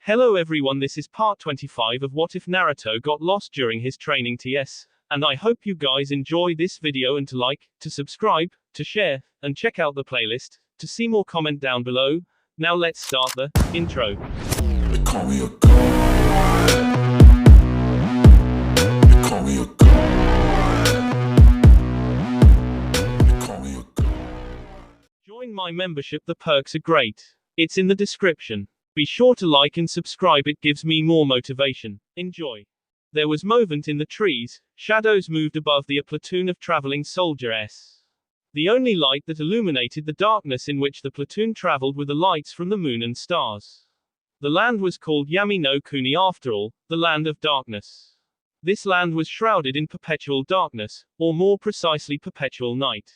Hello everyone, this is part 25 of What If Naruto Got Lost During His Training TS, and I hope you guys enjoy this video and to like, to subscribe, to share, and check out the playlist, to see more comment down below. Now let's start the intro. They call me a god. They call me a god. They call me a god. Join my membership, the perks are great. It's in the description. Be sure to like and subscribe, it gives me more motivation. Enjoy. There was movement in the trees, shadows moved above the platoon of traveling soldiers. The only light that illuminated the darkness in which the platoon traveled were the lights from the moon and stars. The land was called Yami no Kuni after all, the land of darkness. This land was shrouded in perpetual darkness, or more precisely perpetual night.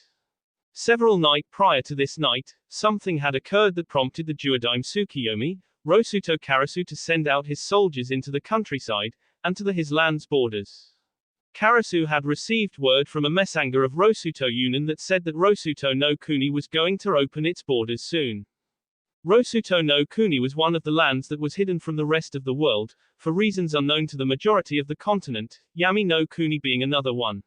Several nights prior to this night, something had occurred that prompted the duodaime Tsukiyomi, Rosuto Karasu, to send out his soldiers into the countryside, and to his land's borders. Karasu had received word from a messenger of Rosuto Yunin that said that Rosuto no Kuni was going to open its borders soon. Rosuto no Kuni was one of the lands that was hidden from the rest of the world, for reasons unknown to the majority of the continent, Yami no Kuni being another one.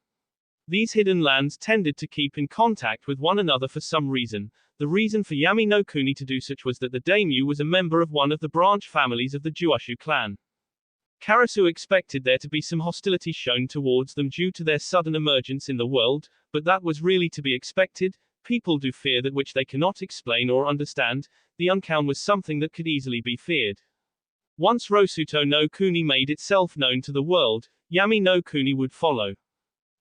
These hidden lands tended to keep in contact with one another for some reason. The reason for Yami no Kuni to do such was that the daimyo was a member of one of the branch families of the Juashu clan. Karasu expected there to be some hostility shown towards them due to their sudden emergence in the world, but that was really to be expected. People do fear that which they cannot explain or understand. The unknown was something that could easily be feared. Once Rosuto no Kuni made itself known to the world, Yami no Kuni would follow.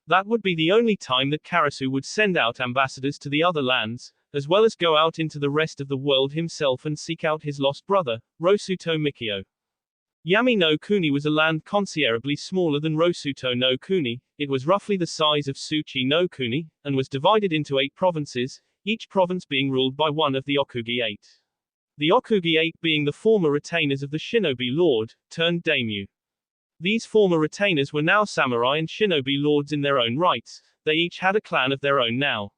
That would be the only time that Karasu would send out ambassadors to the other lands, as well as go out into the rest of the world himself and seek out his lost brother, Rosuto Mikio. Yami no Kuni was a land considerably smaller than Rosuto no Kuni. It was roughly the size of Tsuchi no Kuni, and was divided into 8 provinces, each province being ruled by one of the Okugi 8. The Okugi 8 being the former retainers of the shinobi lord, turned daimyo. These former retainers were now samurai and shinobi lords in their own rights. They each had a clan of their own now.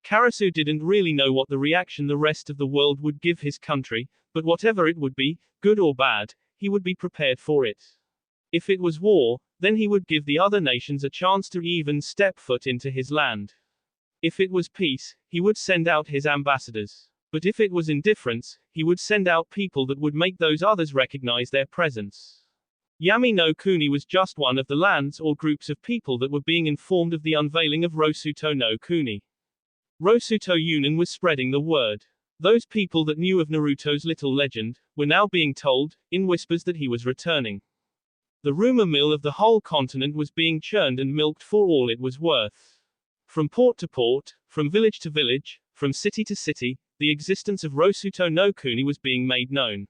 Karasu didn't really know what the reaction the rest of the world would give his country, but whatever it would be, good or bad, he would be prepared for it. If it was war, then he would give the other nations a chance to even step foot into his land. If it was peace, he would send out his ambassadors. But if it was indifference, he would send out people that would make those others recognize their presence. Yami no Kuni was just one of the lands or groups of people that were being informed of the unveiling of Rosuto no Kuni. Rosuto Yunin was spreading the word. Those people that knew of Naruto's little legend, were now being told, in whispers, that he was returning. The rumor mill of the whole continent was being churned and milked for all it was worth. From port to port, from village to village, from city to city, the existence of Rosuto no Kuni was being made known.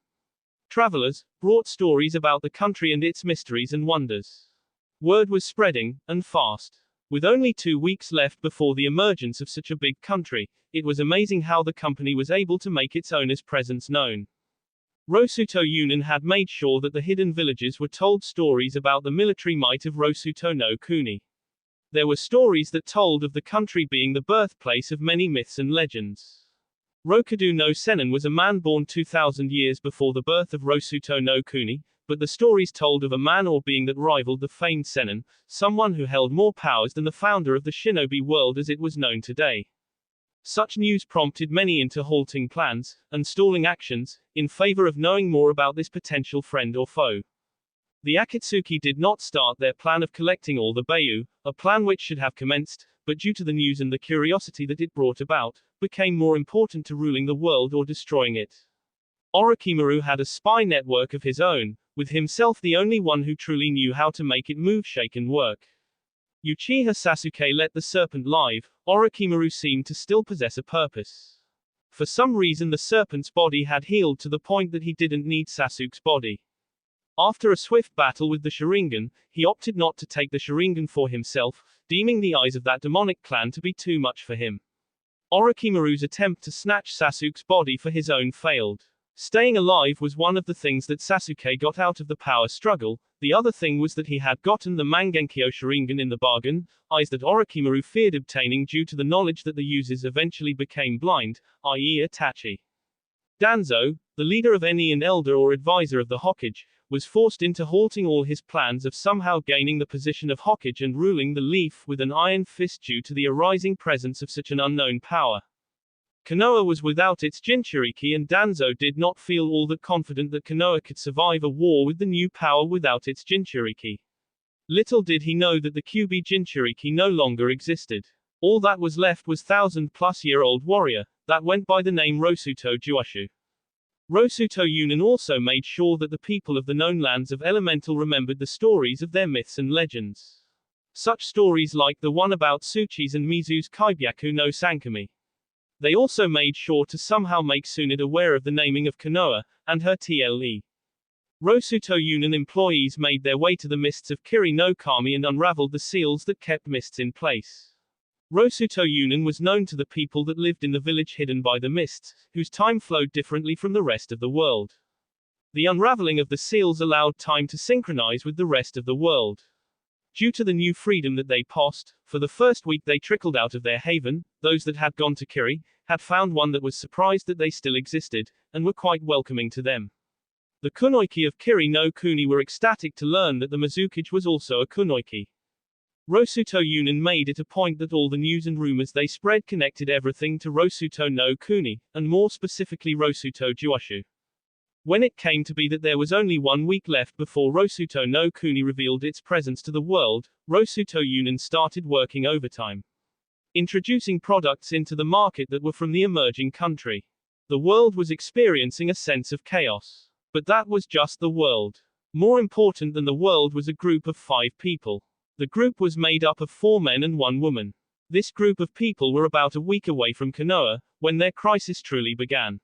Travelers brought stories about the country and its mysteries and wonders. Word was spreading, and fast. With only 2 weeks left before the emergence of such a big country, it was amazing how the company was able to make its owner's presence known. Rosuto Yunin had made sure that the hidden villages were told stories about the military might of Rosuto no Kuni. There were stories that told of the country being the birthplace of many myths and legends. Rokudo no Sennin was a man born 2,000 years before the birth of Rosuto no Kuni, but the stories told of a man or being that rivaled the famed Sennin, someone who held more powers than the founder of the shinobi world as it was known today. Such news prompted many into halting plans, and stalling actions, in favor of knowing more about this potential friend or foe. The Akatsuki did not start their plan of collecting all the Bayou, a plan which should have commenced, but due to the news and the curiosity that it brought about, became more important to ruling the world or destroying it. Orochimaru had a spy network of his own, with himself the only one who truly knew how to make it move, shake and work. Uchiha Sasuke let the serpent live. Orochimaru seemed to still possess a purpose. For some reason the serpent's body had healed to the point that he didn't need Sasuke's body. After a swift battle with the Sharingan, he opted not to take the Sharingan for himself, deeming the eyes of that demonic clan to be too much for him. Orochimaru's attempt to snatch Sasuke's body for his own failed. Staying alive was one of the things that Sasuke got out of the power struggle. The other thing was that he had gotten the Mangenkyo Sharingan in the bargain, eyes that Orochimaru feared obtaining due to the knowledge that the users eventually became blind, i.e. Itachi. Danzo, the leader of any and elder or advisor of the Hokage, was forced into halting all his plans of somehow gaining the position of Hokage and ruling the Leaf with an iron fist due to the arising presence of such an unknown power. Konoha was without its Jinchuriki, and Danzo did not feel all that confident that Konoha could survive a war with the new power without its Jinchuriki. Little did he know that the Kyuubi Jinchuriki no longer existed. All that was left was 1,000-plus-year-old warrior, that went by the name Rosuto Juashu. Rosuto Yunin also made sure that the people of the known lands of Elemental remembered the stories of their myths and legends. Such stories like the one about Tsuchi's and Mizu's Kaibyaku no Sankami. They also made sure to somehow make Tsunade aware of the naming of Konoha, and her TLE. Rosuto Yunin employees made their way to the mists of Kiri no Kami and unraveled the seals that kept mists in place. Rosuto Yunin was known to the people that lived in the village hidden by the mists, whose time flowed differently from the rest of the world. The unraveling of the seals allowed time to synchronize with the rest of the world. Due to the new freedom that they possessed, for the first week they trickled out of their haven, those that had gone to Kiri, had found one that was surprised that they still existed, and were quite welcoming to them. The kunoiki of Kiri no Kuni were ecstatic to learn that the Mizukage was also a kunoiki. Rosuto Yunin made it a point that all the news and rumors they spread connected everything to Rosuto no Kuni, and more specifically Rosuto Juashu. When it came to be that there was only 1 week left before Rosuto no Kuni revealed its presence to the world, Rosuto Yunin started working overtime, introducing products into the market that were from the emerging country. The world was experiencing a sense of chaos. But that was just the world. More important than the world was a group of 5 people. The group was made up of 4 men and 1 woman. This group of people were about a week away from Konoha, when their crisis truly began.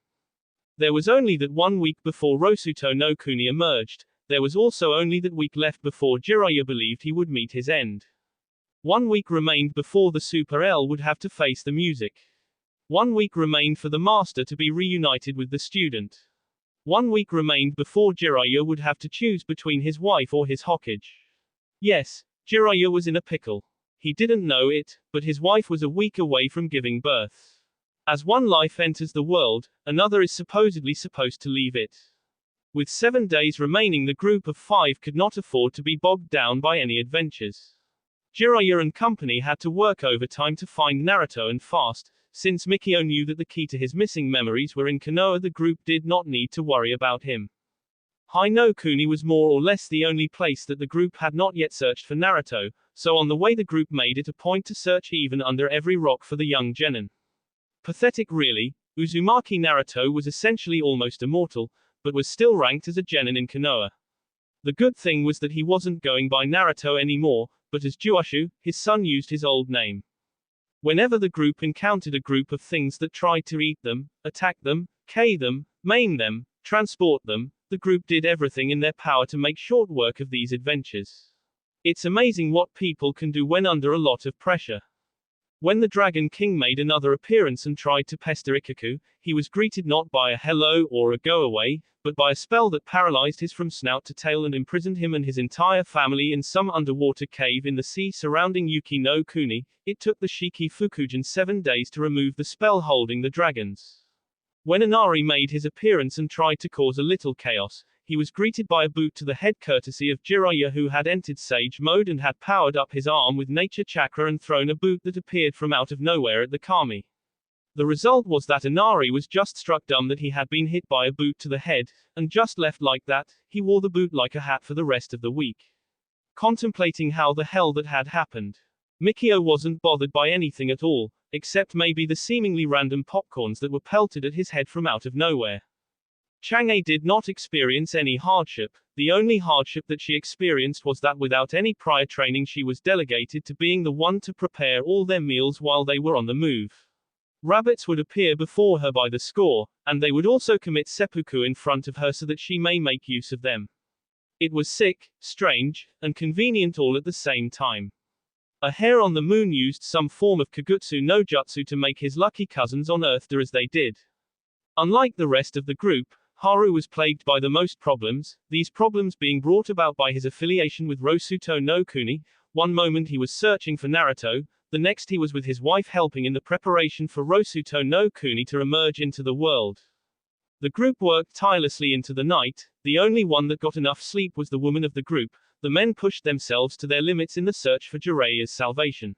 There was only that 1 week before Rosuto no Kuni emerged, there was also only that week left before Jiraiya believed he would meet his end. 1 week remained before the Super L would have to face the music. 1 week remained for the master to be reunited with the student. 1 week remained before Jiraiya would have to choose between his wife or his Hokage. Yes, Jiraiya was in a pickle. He didn't know it, but his wife was a week away from giving birth. As one life enters the world, another is supposedly supposed to leave it. With 7 days remaining, the group of 5 could not afford to be bogged down by any adventures. Jiraiya and company had to work overtime to find Naruto and fast. Since Mikio knew that the key to his missing memories were in Konoha, the group did not need to worry about him. Hai no Kuni was more or less the only place that the group had not yet searched for Naruto, so on the way the group made it a point to search even under every rock for the young genin. Pathetic really, Uzumaki Naruto was essentially almost immortal, but was still ranked as a genin in Konoha. The good thing was that he wasn't going by Naruto anymore, but as Juashu, his son used his old name. Whenever the group encountered a group of things that tried to eat them, attack them, K them, maim them, transport them, the group did everything in their power to make short work of these adventures. It's amazing what people can do when under a lot of pressure. When the Dragon King made another appearance and tried to pester Ikkaku, he was greeted not by a hello or a go away, but by a spell that paralyzed his from snout to tail and imprisoned him and his entire family in some underwater cave in the sea surrounding Yuki no Kuni. It took the Shiki Fukujin 7 days to remove the spell holding the dragons. When Inari made his appearance and tried to cause a little chaos, he was greeted by a boot to the head courtesy of Jiraiya, who had entered Sage mode and had powered up his arm with nature chakra and thrown a boot that appeared from out of nowhere at the Kami. The result was that Inari was just struck dumb that he had been hit by a boot to the head, and just left like that. He wore the boot like a hat for the rest of the week, contemplating how the hell that had happened. Mikio wasn't bothered by anything at all, except maybe the seemingly random popcorns that were pelted at his head from out of nowhere. Chang'e did not experience any hardship. The only hardship that she experienced was that without any prior training she was delegated to being the one to prepare all their meals while they were on the move. Rabbits would appear before her by the score, and they would also commit seppuku in front of her so that she may make use of them. It was sick, strange, and convenient all at the same time. A hare on the moon used some form of kagutsu no jutsu to make his lucky cousins on Earth do as they did. Unlike the rest of the group, Haru was plagued by the most problems, these problems being brought about by his affiliation with Rosuto no Kuni. One moment he was searching for Naruto, the next he was with his wife helping in the preparation for Rosuto no Kuni to emerge into the world. The group worked tirelessly into the night. The only one that got enough sleep was the woman of the group. The men pushed themselves to their limits in the search for Jiraiya's salvation.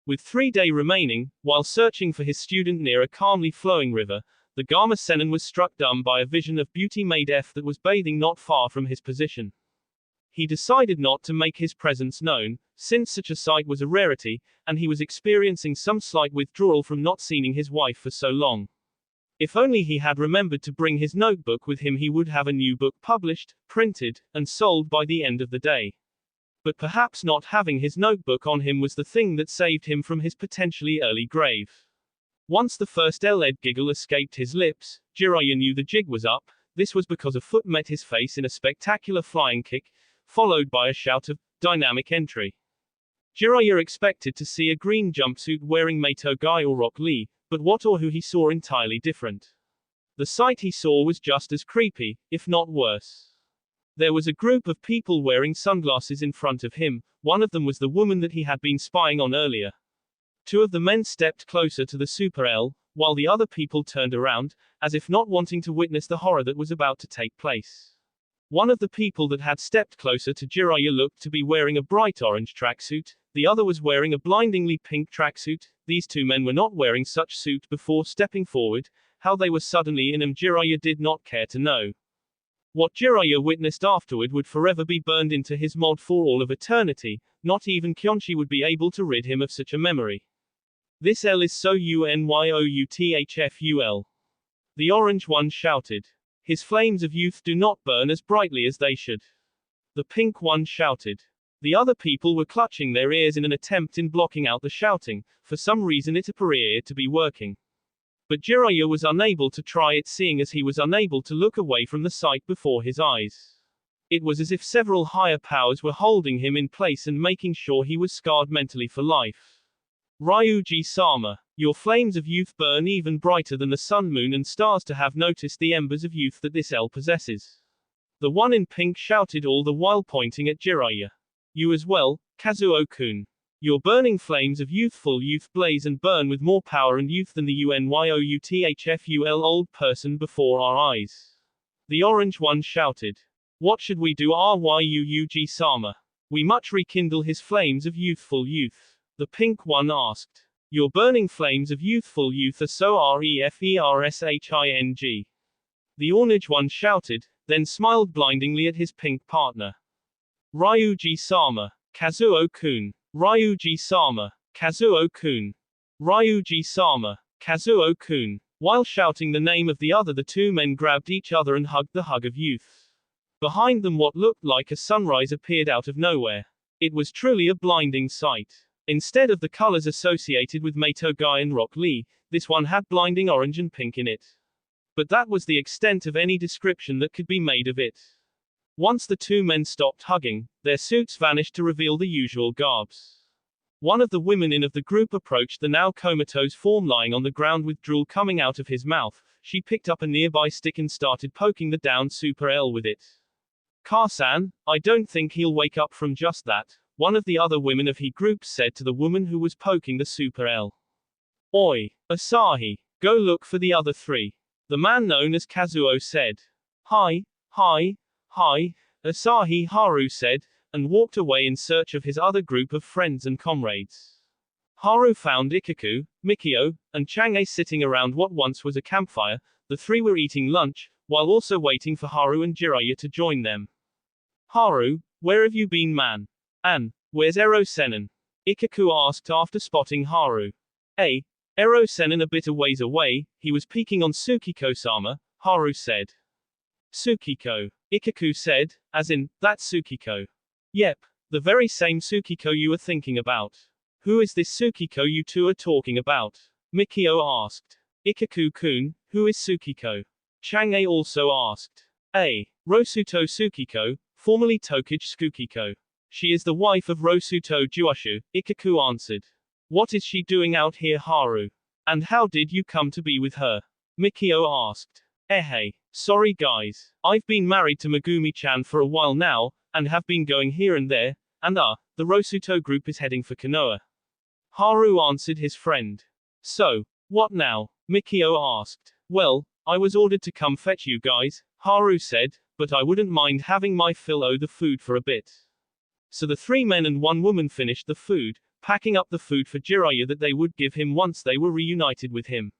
With 3 days remaining, while searching for his student near a calmly flowing river, the Gama Sennin was struck dumb by a vision of beauty maid F that was bathing not far from his position. He decided not to make his presence known, since such a sight was a rarity, and he was experiencing some slight withdrawal from not seeing his wife for so long. If only he had remembered to bring his notebook with him, he would have a new book published, printed, and sold by the end of the day. But perhaps not having his notebook on him was the thing that saved him from his potentially early grave. Once the first L-ed giggle escaped his lips, Jiraiya knew the jig was up. This was because a foot met his face in a spectacular flying kick, followed by a shout of dynamic entry. Jiraiya expected to see a green jumpsuit wearing Meito Guy or Rock Lee, but what or who he saw entirely different. The sight he saw was just as creepy, if not worse. There was a group of people wearing sunglasses in front of him. One of them was the woman that he had been spying on earlier. 2 of the men stepped closer to the Super L, while the other people turned around, as if not wanting to witness the horror that was about to take place. One of the people that had stepped closer to Jiraiya looked to be wearing a bright orange tracksuit. The other was wearing a blindingly pink tracksuit. These 2 men were not wearing such suit before stepping forward. How they were suddenly in them, Jiraiya did not care to know. What Jiraiya witnessed afterward would forever be burned into his mod for all of eternity. Not even Kyonchi would be able to rid him of such a memory. This L is so UNYOUTHFUL. The orange one shouted. His flames of youth do not burn as brightly as they should. The pink one shouted. The other people were clutching their ears in an attempt in blocking out the shouting. For some reason it appeared to be working. But Jiraiya was unable to try it, seeing as he was unable to look away from the sight before his eyes. It was as if several higher powers were holding him in place and making sure he was scarred mentally for life. Ryuji-sama, your flames of youth burn even brighter than the sun, moon and stars to have noticed the embers of youth that this L possesses. The one in pink shouted, all the while pointing at Jiraiya. You as well, Kazuo-kun. Your burning flames of youthful youth blaze and burn with more power and youth than the UNYOUTHFUL old person before our eyes. The orange one shouted. What should we do, Ryuji-sama? We must rekindle his flames of youthful youth. The pink one asked. Your burning flames of youthful youth are so refershing. The orange one shouted, then smiled blindingly at his pink partner. Ryuji-sama, Kazuo-kun. Ryuji-sama, Kazuo-kun. Ryuji-sama, Kazuo-kun. While shouting the name of the other, the 2 men grabbed each other and hugged the hug of youth. Behind them, what looked like a sunrise appeared out of nowhere. It was truly a blinding sight. Instead of the colors associated with Meito Guy and Rock Lee, this one had blinding orange and pink in it. But that was the extent of any description that could be made of it. Once the 2 men stopped hugging, their suits vanished to reveal the usual garbs. One of the women in of the group approached the now comatose form lying on the ground with drool coming out of his mouth. She picked up a nearby stick and started poking the down Super L with it. Karsan, I don't think he'll wake up from just that, one of the other women of he group said to the woman who was poking the Super L. Oi, Asahi, go look for the other 3. The man known as Kazuo said. Hi, Asahi Haru said, and walked away in search of his other group of friends and comrades. Haru found Ikaku, Mikio, and Chang'e sitting around what once was a campfire. The 3 were eating lunch, while also waiting for Haru and Jiraiya to join them. Haru, where have you been, man? And, where's Ero Sennin? Ikaku asked after spotting Haru. Ero Sennin a bit a ways away, he was peeking on Tsukiko-sama, Haru said. Tsukiko. Ikaku said, as in, that Tsukiko. Yep, the very same Tsukiko you were thinking about. Who is this Tsukiko you 2 are talking about? Mikio asked. Ikaku-kun, who is Tsukiko? Chang'e also asked. Rosuto Tsukiko, formerly Tokage Tsukiko. She is the wife of Rosuto Juashu, Ikaku answered. What is she doing out here, Haru? And how did you come to be with her? Mikio asked. Sorry guys. I've been married to Megumi-chan for a while now, and have been going here and there, and the Rosuto group is heading for Konoha. Haru answered his friend. So, what now? Mikio asked. Well, I was ordered to come fetch you guys, Haru said, but I wouldn't mind having my fill of the food for a bit. So the 3 men and 1 woman finished the food, packing up the food for Jiraiya that they would give him once they were reunited with him.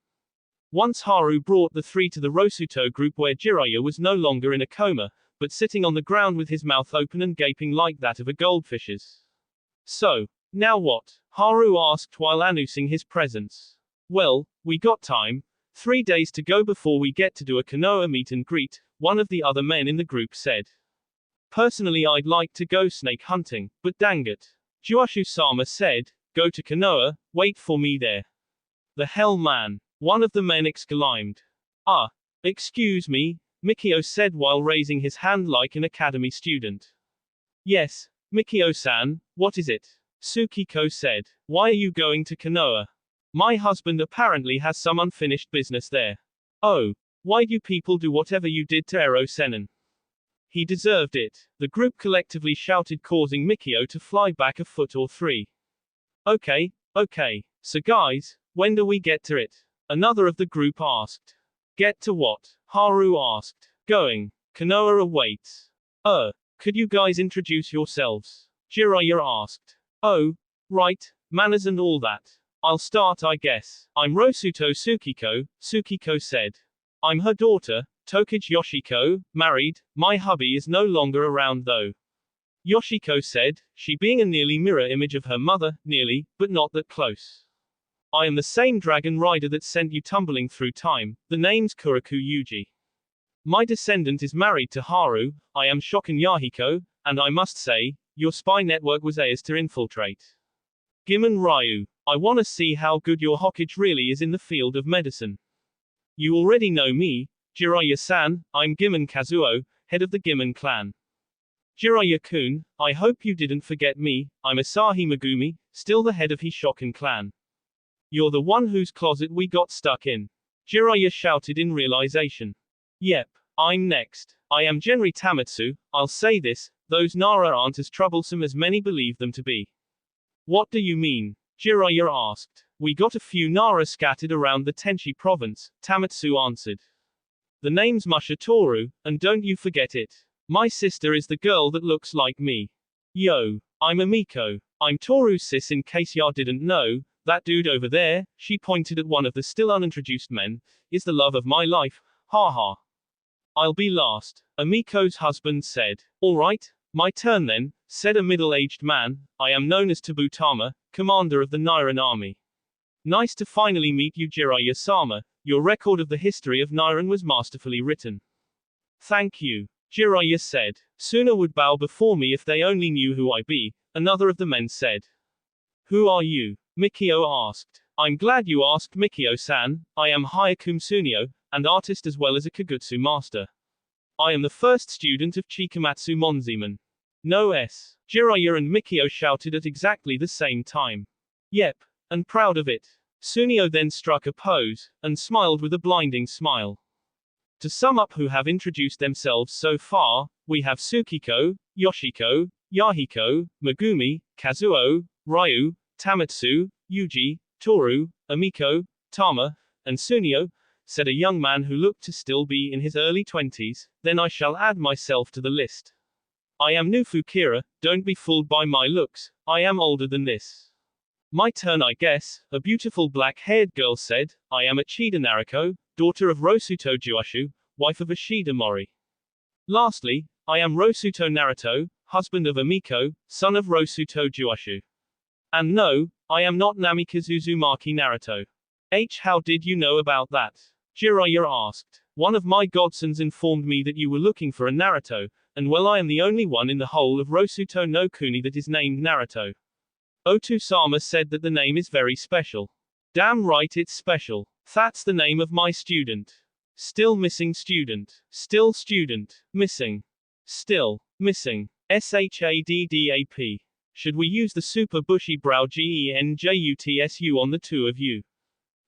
Once Haru brought the 3 to the Rosuto group where Jiraiya was no longer in a coma, but sitting on the ground with his mouth open and gaping like that of a goldfish's. So, now what? Haru asked while announcing his presence. Well, we got time. 3 days to go before we get to do a Konoha meet and greet, one of the other men in the group said. Personally I'd like to go snake hunting, but dang it. Juashu-sama said, go to Konoha, wait for me there. The hell man? One of the men exclaimed. Excuse me, Mikio said while raising his hand like an academy student. Yes, Mikio-san, what is it? Tsukiko said. Why are you going to Konoha? My husband apparently has some unfinished business there. Oh, why'd you people do whatever you did to Ero Sennin? He deserved it, the group collectively shouted, causing Mikio to fly back a foot or 3. Okay, so guys, when do we get to it? Another of the group asked. Get to what? Haru asked. Going. Konoha awaits. Could you guys introduce yourselves? Jiraiya asked. Oh, right, manners and all that. I'll start I guess. I'm Rosuto Tsukiko, Tsukiko said. I'm her daughter, Tokage Yoshiko, married. My hubby is no longer around though. Yoshiko said, she being a nearly mirror image of her mother, nearly, but not that close. I am the same dragon rider that sent you tumbling through time, the name's Kuriku Yuji. My descendant is married to Haru, I am Shokan Yahiko, and I must say, your spy network was ours to infiltrate. Gimen Ryu, I wanna see how good your Hokage really is in the field of medicine. You already know me, Jiraiya-san, I'm Gimen Kazuo, head of the Gimen clan. Jiraiya-kun, I hope you didn't forget me, I'm Asahi Megumi, still the head of Hishokan clan. You're the one whose closet we got stuck in. Jiraiya shouted in realization. Yep, I'm next. I am Genri Tamatsu, I'll say this, those Nara aren't as troublesome as many believe them to be. What do you mean? Jiraiya asked. We got a few Nara scattered around the Tenchi province, Tamatsu answered. The name's Mushitoru, and don't you forget it. My sister is the girl that looks like me. Yo, I'm Amiko. I'm Toru's sis in case ya didn't know. That dude over there, she pointed at one of the still unintroduced men, is the love of my life, haha. I'll be last, Amiko's husband said. Alright, my turn then, said a middle-aged man, I am known as Tabutama, commander of the Niran army. Nice to finally meet you Jiraiya-sama, your record of the history of Niran was masterfully written. Thank you, Jiraiya said. Suna would bow before me if they only knew who I be, another of the men said. Who are you? Mikio asked. I'm glad you asked Mikio-san, I am Hayakum Sunio, an artist as well as a Kagutsu master. I am the first student of Chikamatsu Monzaemon. No S. Jiraiya and Mikio shouted at exactly the same time. Yep, and proud of it. Sunio then struck a pose, and smiled with a blinding smile. To sum up who have introduced themselves so far, we have Tsukiko, Yoshiko, Yahiko, Megumi, Kazuo, Ryu, Tamatsu, Yuji, Toru, Amiko, Tama, and Sunio, said a young man who looked to still be in his early 20s, then I shall add myself to the list. I am Nufu Kira, don't be fooled by my looks, I am older than this. My turn I guess, a beautiful black-haired girl said, I am Achida Nariko, daughter of Rosuto Juashu, wife of Ashida Mori. Lastly, I am Rosuto Naruto, husband of Amiko, son of Rosuto Juashu. And no, I am not Namikaze Uzumaki Naruto. How did you know about that? Jiraiya asked. One of my godsons informed me that you were looking for a Naruto, and well I am the only one in the whole of Rosuto no Kuni that is named Naruto. Otu-sama said that the name is very special. Damn right it's special. That's the name of my student. Still missing student. Still student. Missing. Still. Missing. SHADDAP. Should we use the super bushy brow GENJUTSU on the two of you?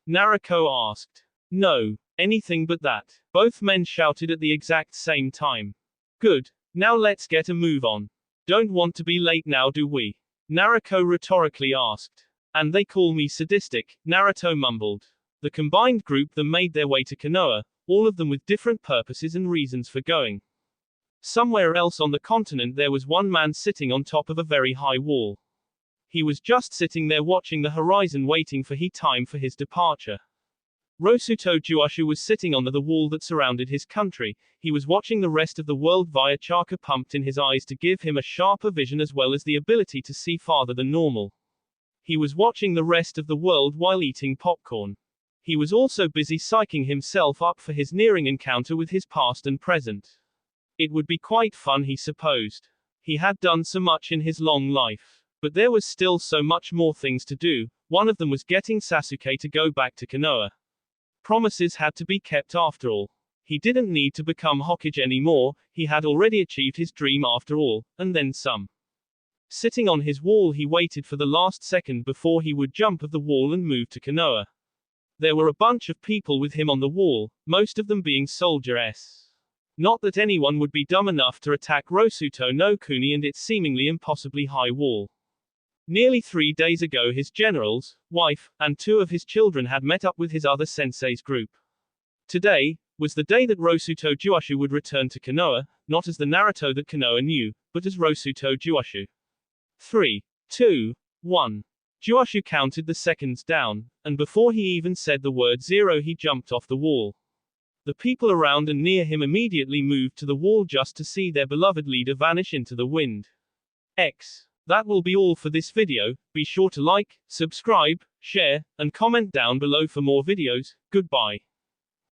Nariko asked. No. Anything but that. Both men shouted at the exact same time. Good. Now let's get a move on. Don't want to be late now do we? Nariko rhetorically asked. And they call me sadistic, Naruto mumbled. The combined group then made their way to Konoha, all of them with different purposes and reasons for going. Somewhere else on the continent there was one man sitting on top of a very high wall. He was just sitting there watching the horizon waiting for time for his departure. Rosuto Juashu was sitting on the wall that surrounded his country. He was watching the rest of the world via chakra pumped in his eyes to give him a sharper vision as well as the ability to see farther than normal. He was watching the rest of the world while eating popcorn. He was also busy psyching himself up for his nearing encounter with his past and present. It would be quite fun, he supposed. He had done so much in his long life. But there was still so much more things to do. One of them was getting Sasuke to go back to Konoha. Promises had to be kept after all. He didn't need to become Hokage anymore, he had already achieved his dream after all, and then some. Sitting on his wall he waited for the last second before he would jump off the wall and move to Konoha. There were a bunch of people with him on the wall, most of them being soldiers. Not that anyone would be dumb enough to attack Rosuto no Kuni and its seemingly impossibly high wall. Nearly 3 days ago his generals, wife, and 2 of his children had met up with his other sensei's group. Today was the day that Rosuto Juashu would return to Konoha, not as the Naruto that Konoha knew, but as Rosuto Juashu. 3, 2, 1. Juashu counted the seconds down, and before he even said the word 0 he jumped off the wall. The people around and near him immediately moved to the wall just to see their beloved leader vanish into the wind. That will be all for this video. Be sure to like, subscribe, share, and comment down below for more videos. Goodbye.